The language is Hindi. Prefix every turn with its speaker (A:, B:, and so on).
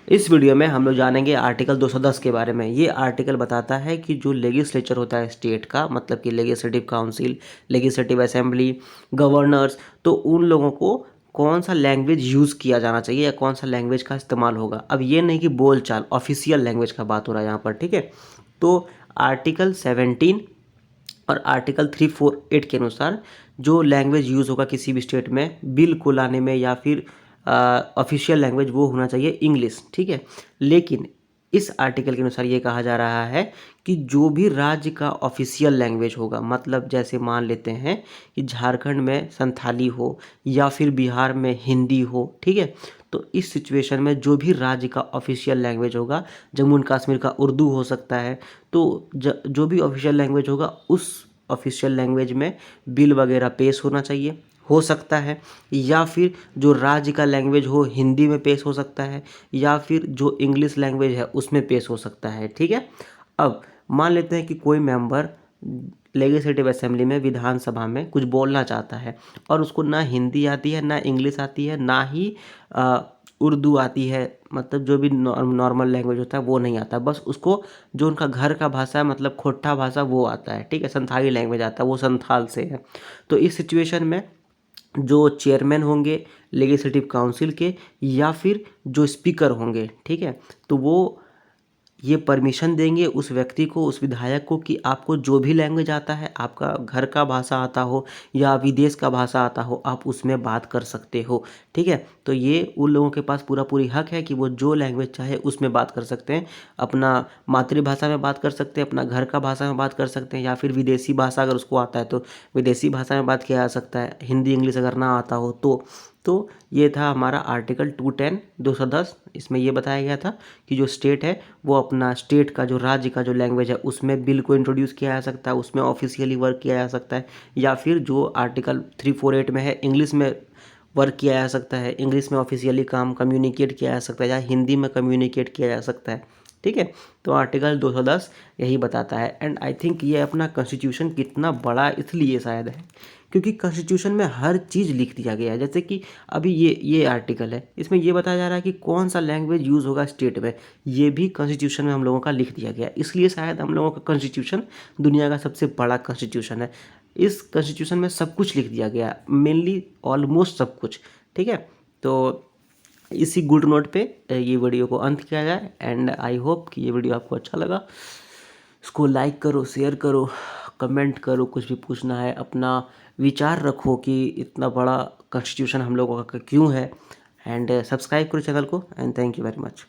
A: इस वीडियो में हम लोग जानेंगे आर्टिकल 210 के बारे में। ये आर्टिकल बताता है कि जो लेजिस्लेचर होता है स्टेट का, मतलब कि legislative council, legislative assembly, governors, तो उन लोगों को कौन सा लैंग्वेज यूज़ किया जाना चाहिए या कौन सा लैंग्वेज का इस्तेमाल होगा। अब ये नहीं कि बोलचाल, ऑफिशियल लैंग्वेज का बात हो रहा है यहाँ पर, ठीक है। तो आर्टिकल 17 और आर्टिकल 348 के अनुसार जो लैंग्वेज यूज़ होगा किसी भी स्टेट में बिल को लाने में या फिर ऑफिशियल लैंग्वेज, वो होना चाहिए इंग्लिश, ठीक है। लेकिन इस आर्टिकल के अनुसार ये कहा जा रहा है कि जो भी राज्य का ऑफिशियल लैंग्वेज होगा, मतलब जैसे मान लेते हैं कि झारखंड में संथाली हो या फिर बिहार में हिंदी हो, ठीक है। तो इस सिचुएशन में जो भी राज्य का ऑफिशियल लैंग्वेज होगा, जम्मू एंड कश्मीर का उर्दू हो सकता है, तो जो भी ऑफिशियल लैंग्वेज होगा उस ऑफिशियल लैंग्वेज में बिल वगैरह पेश होना चाहिए, हो सकता है। या फिर जो राज्य का लैंग्वेज हो हिंदी में पेश हो सकता है, या फिर जो इंग्लिश लैंग्वेज है उसमें पेश हो सकता है, ठीक है। अब मान लेते हैं कि कोई मेंबर लेजिस्लेटिव असेंबली में, विधानसभा में कुछ बोलना चाहता है और उसको ना हिंदी आती है, ना इंग्लिश आती है, ना ही उर्दू आती है, मतलब जो भी नॉर्मल लैंग्वेज होता है वो नहीं आता। बस उसको जो उनका घर का भाषा है, मतलब खोट्टा भाषा, वो आता है, ठीक है। संथाली लैंग्वेज आता है, वो संथाल से है। तो इस सिचुएशन में जो चेयरमैन होंगे लेजिस्लेटिव काउंसिल के या फिर जो स्पीकर होंगे, ठीक है, तो वो ये परमिशन देंगे उस व्यक्ति को, उस विधायक को, कि आपको जो भी लैंग्वेज आता है, आपका घर का भाषा आता हो या विदेश का भाषा आता हो, आप उसमें बात कर सकते हो, ठीक है। तो ये उन लोगों के पास पूरा पूरी हक है कि वो जो लैंग्वेज चाहे उसमें बात कर सकते हैं। अपना मातृभाषा में बात कर सकते हैं, अपना घर का भाषा में बात कर सकते हैं, या फिर विदेशी भाषा अगर उसको आता है तो विदेशी भाषा में बात किया जा सकता है, हिंदी इंग्लिश अगर ना आता हो तो ये था हमारा आर्टिकल 210 210। इसमें ये बताया गया था कि जो स्टेट है वो अपना स्टेट का, जो राज्य का जो लैंग्वेज है उसमें बिल को इंट्रोड्यूस किया जा सकता है, उसमें ऑफिशियली वर्क किया जा सकता है, या फिर जो आर्टिकल 348 में है इंग्लिश में वर्क किया जा सकता है, इंग्लिश में ऑफिशियली काम कम्युनिकेट किया जा सकता है, या हिंदी में कम्युनिकेट किया जा सकता है, ठीक है। तो आर्टिकल 210 यही बताता है। एंड आई थिंक ये अपना कॉन्स्टिट्यूशन कितना बड़ा इसलिए शायद है क्योंकि कॉन्स्टिट्यूशन में हर चीज़ लिख दिया गया है। जैसे कि अभी ये आर्टिकल है, इसमें ये बताया जा रहा है कि कौन सा लैंग्वेज यूज़ होगा स्टेट में, ये भी कॉन्स्टिट्यूशन में हम लोगों का लिख दिया गया है। इसलिए शायद हम लोगों का कॉन्स्टिट्यूशन दुनिया का सबसे बड़ा कॉन्स्टिट्यूशन है। इस कॉन्स्टिट्यूशन में सब कुछ लिख दिया गया है, मेनली ऑलमोस्ट सब कुछ, ठीक है। तो इसी गुड नोट पे ये वीडियो को अंत किया जाए। एंड आई होप कि ये वीडियो आपको अच्छा लगा। इसको लाइक करो, शेयर करो, कमेंट करो, कुछ भी पूछना है अपना विचार रखो कि इतना बड़ा कॉन्स्टिट्यूशन हम लोगों का क्यों है। एंड सब्सक्राइब करो चैनल को। And thank you very much.